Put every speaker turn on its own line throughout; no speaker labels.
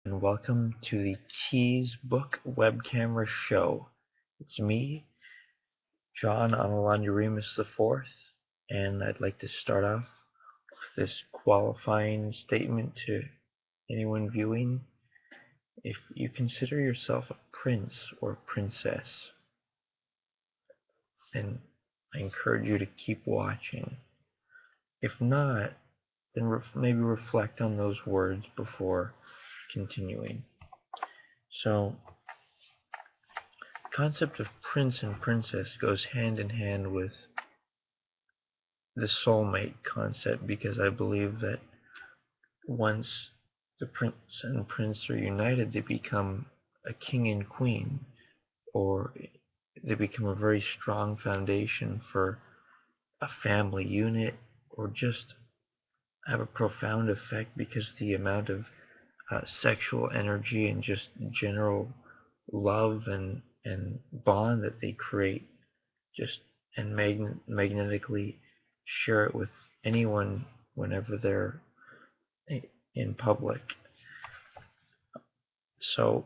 and welcome to the Keys Book Web Camera Show. It's me, John Analandurimus IV, and I'd like to start off with this qualifying statement to anyone viewing. If you consider yourself a prince or princess, then I encourage you to keep watching. If not, then maybe reflect on those words before continuing. So, the concept of prince and princess goes hand in hand with the soulmate concept, because I believe that once the prince and prince are united, they become a king and queen, or they become a very strong foundation for a family unit, or just have a profound effect because the amount of sexual energy and just general love and bond that they create, just and magnetically share it with anyone whenever they're in public. So,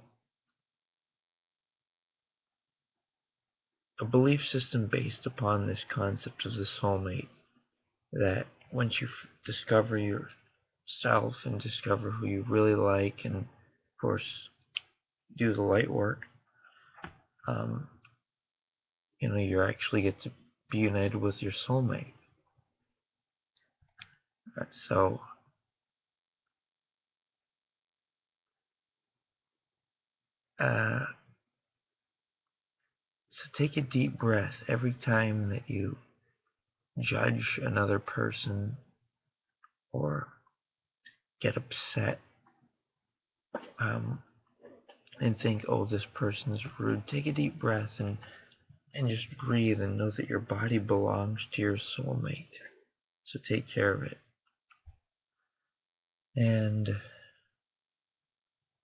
a belief system based upon this concept of the soulmate, that once you discover yourself and discover who you really like, and of course do the light work, you actually get to be united with your soulmate. So take a deep breath every time that you judge another person or get upset, and think, oh, this person's rude. Take a deep breath and just breathe, and know that your body belongs to your soulmate. So take care of it. And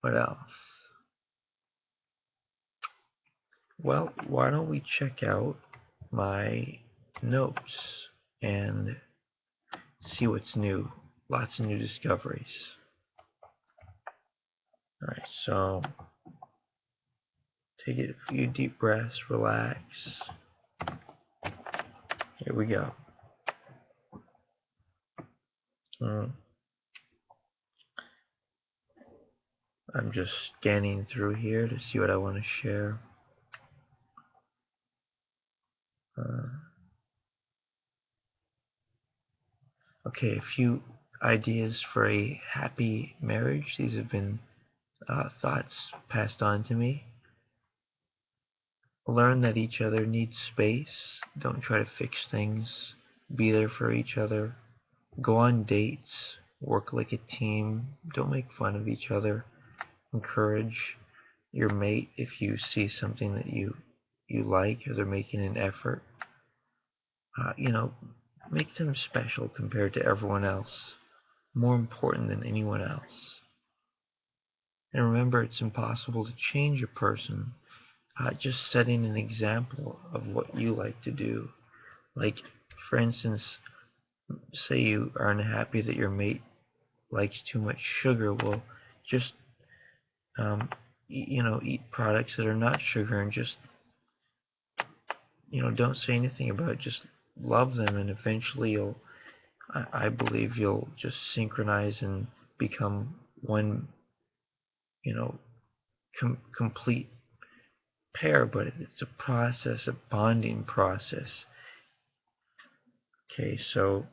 what else? Well, why don't we check out my notes and see what's new. Lots of new discoveries. Alright, so take a few deep breaths, relax. Here we go. I'm just scanning through here to see what I want to share. Okay, a few ideas for a happy marriage. These have been thoughts passed on to me. Learn that each other needs space. Don't try to fix things. Be there for each other. Go on dates. Work like a team. Don't make fun of each other. Encourage your mate if you see something that you like, or they're making an effort. Make them special compared to everyone else. More important than anyone else. And remember, it's impossible to change a person. Just setting an example of what you like to do. Like, for instance, say you are unhappy that your mate likes too much sugar. Well, just eat products that are not sugar, and just don't say anything about it. Just love them, and eventually I believe you'll just synchronize and become one, complete pair. But it's a process, a bonding process. Okay, so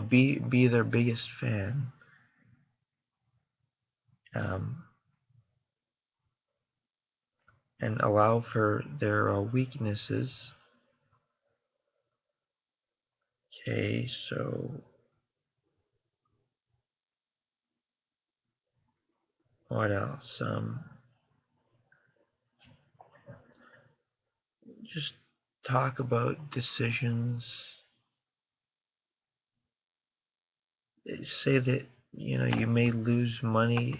be their biggest fan. And allow for their weaknesses. Okay, so what else? Just talk about decisions. Say that you may lose money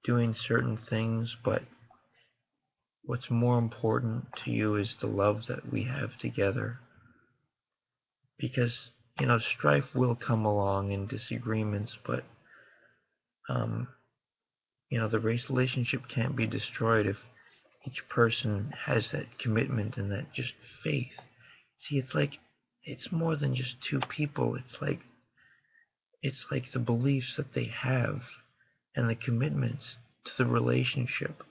doing certain things, but what's more important to you is the love that we have together. Because strife will come along and disagreements, but um, the race relationship can't be destroyed if each person has that commitment and that just faith. See, it's more than just two people. It's like the beliefs that they have and the commitments to the relationship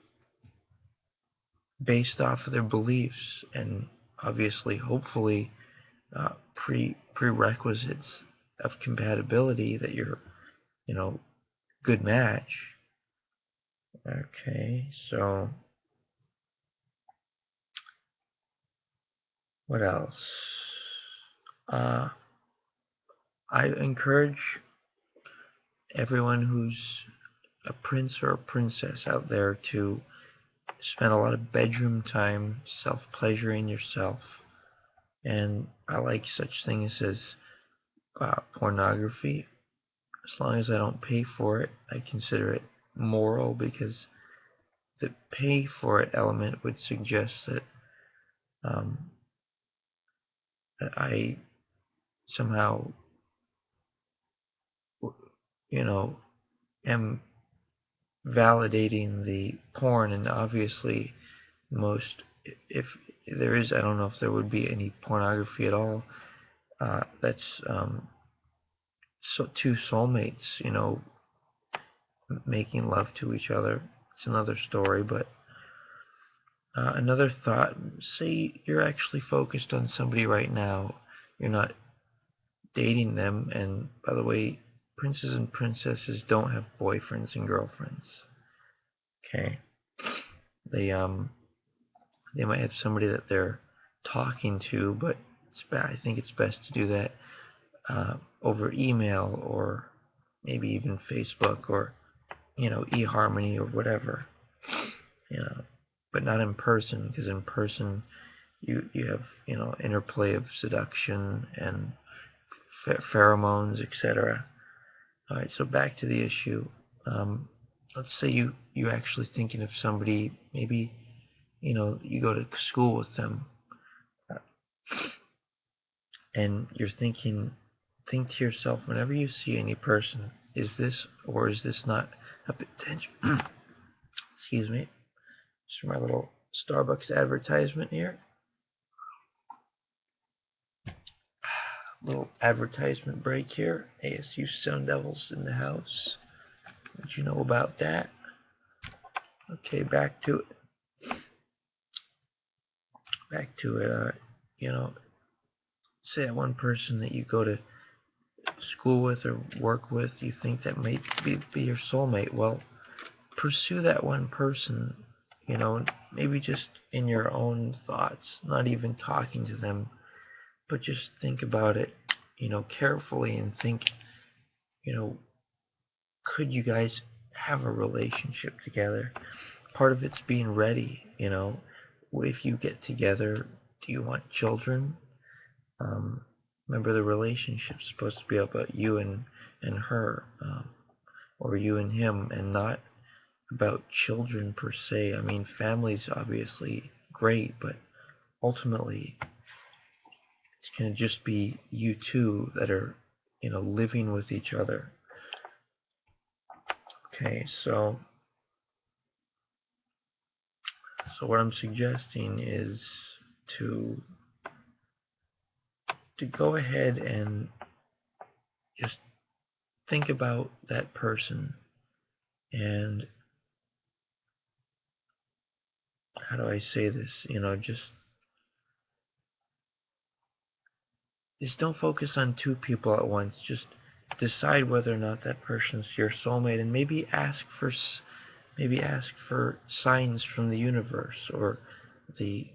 based off of their beliefs and obviously, hopefully, prerequisites of compatibility that you're, good match. Okay, so what else? I encourage everyone who's a prince or a princess out there to spend a lot of bedroom time self-pleasuring yourself. And I like such things as pornography. As long as I don't pay for it, I consider it moral because the pay for it element would suggest um, that I somehow, am validating the porn, and obviously most, if there is, I don't know if there would be any pornography at all. That's so two soulmates, making love to each other. It's another story, but another thought. Say you're actually focused on somebody right now. You're not dating them, and by the way, princes and princesses don't have boyfriends and girlfriends. Okay, they might have somebody that they're talking to, but I think it's best to do that over email or maybe even Facebook or eHarmony or whatever, but not in person, because in person you have interplay of seduction and pheromones, etc. All right, so back to the issue. Let's say you actually thinking of somebody, maybe you go to school with them, and you're think to yourself, whenever you see any person, is this or is this not a potential excuse me, just my little Starbucks advertisement here. Little advertisement break here. ASU Sun Devils in the house. What you know about that? Okay, back to it. Say that one person that you go to school with or work with, you think that might be your soulmate. Well, pursue that one person, maybe just in your own thoughts, not even talking to them, but just think about it, carefully, and think, could you guys have a relationship together? Part of it's being ready, What if you get together? Do you want children? Remember, the relationship's supposed to be about you and her, or you and him, and not about children per se. I mean, family's obviously great, but ultimately it's going to just be you two that are, living with each other. Okay, so what I'm suggesting is to go ahead and just think about that person, and how do I say this? Just don't focus on two people at once. Just decide whether or not that person's your soulmate, and maybe ask for signs from the universe, or the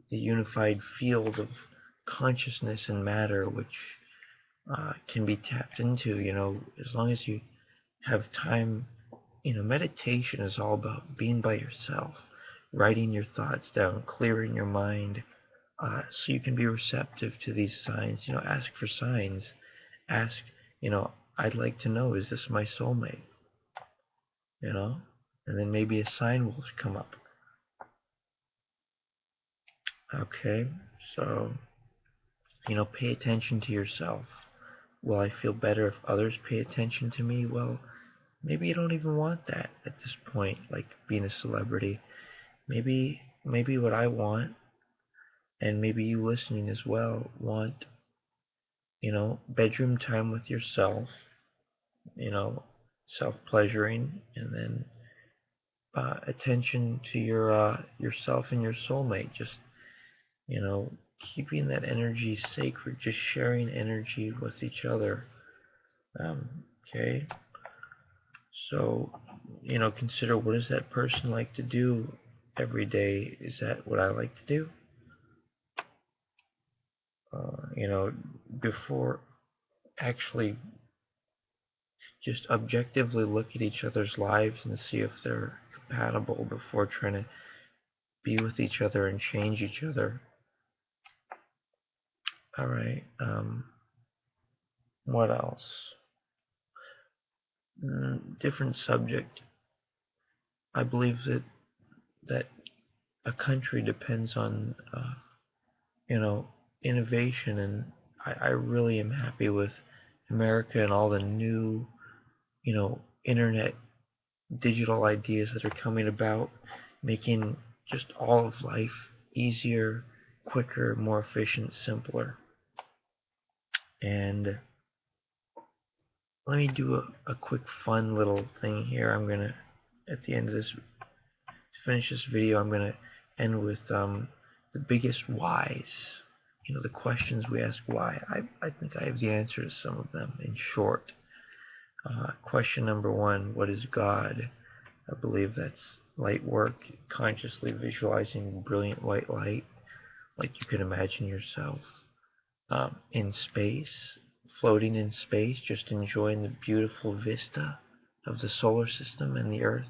unified field of consciousness and matter, which can be tapped into. As long as you have time. Meditation is all about being by yourself, writing your thoughts down, clearing your mind, so you can be receptive to these signs. Ask for signs. Ask, I'd like to know, is this my soulmate? And then maybe a sign will come up. Okay, so, pay attention to yourself. will I feel better if others pay attention to me? Well, maybe you don't even want that at this point, like being a celebrity. Maybe what I want, and maybe you listening as well, want, bedroom time with yourself, self-pleasuring, and then attention to yourself and your soulmate. Just, you know, keeping that energy sacred, just sharing energy with each other. Okay, so consider, what does that person like to do every day? Is that what I like to do? Before actually just objectively look at each other's lives and see if they're compatible before trying to be with each other and change each other. All right. What else? Different subject. I believe that a country depends on innovation, and I really am happy with America and all the new internet digital ideas that are coming about, making just all of life easier, quicker, more efficient, simpler. And let me do a quick fun little thing here. I'm gonna, at the end of this, to finish this video, I'm gonna end with the biggest whys. The questions we ask why. I think I have the answer to some of them in short. Question number 1, what is God? I believe that's light work, consciously visualizing brilliant white light, like you could imagine yourself in space, floating in space, just enjoying the beautiful vista of the solar system and the Earth,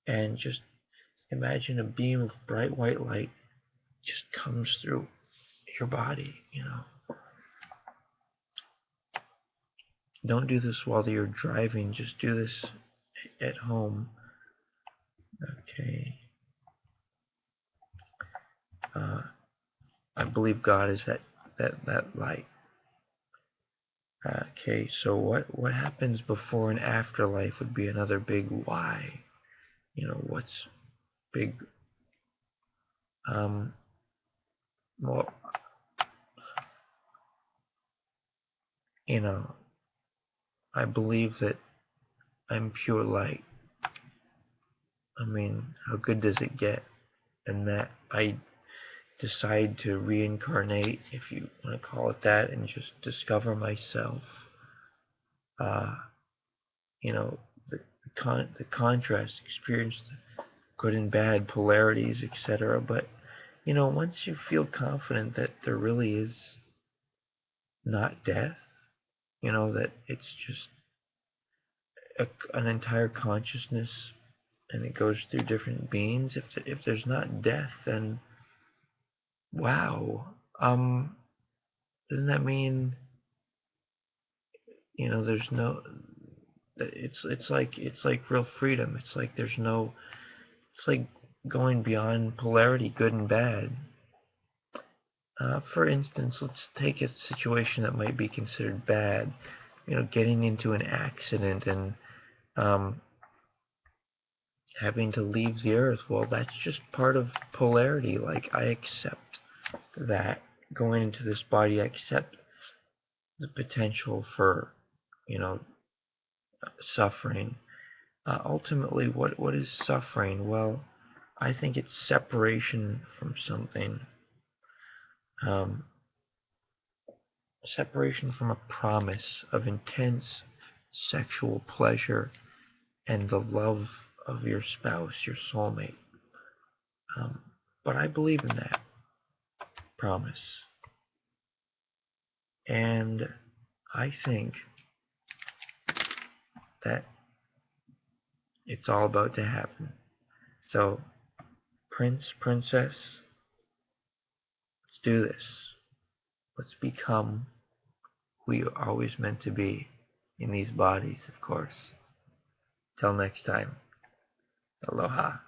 and just imagine a beam of bright white light just comes through your body. Don't do this while you're driving, just do this at home. Okay. I believe God is that light. Okay, so what happens before and after life would be another big why. What's big? Well, I believe that I'm pure light. I mean, how good does it get? And that I decide to reincarnate, if you want to call it that, and just discover myself. The contrast, experience the good and bad polarities, etc. But once you feel confident that there really is not death, that it's just an entire consciousness, and it goes through different beings. If there's not death, then wow. Doesn't that mean there's no? It's like real freedom. It's like there's no. It's like going beyond polarity, good and bad. For instance, let's take a situation that might be considered bad. Getting into an accident and having to leave the earth. Well, that's just part of polarity. Like, I accept that going into this body, I accept the potential for, suffering. Ultimately, what is suffering? Well, I think it's separation from something. Separation from a promise of intense sexual pleasure and the love of your spouse, your soulmate. But I believe in that promise. And I think that it's all about to happen. So, Prince, Princess, let's do this. Let's become who you always meant to be in these bodies, of course. Till next time, aloha.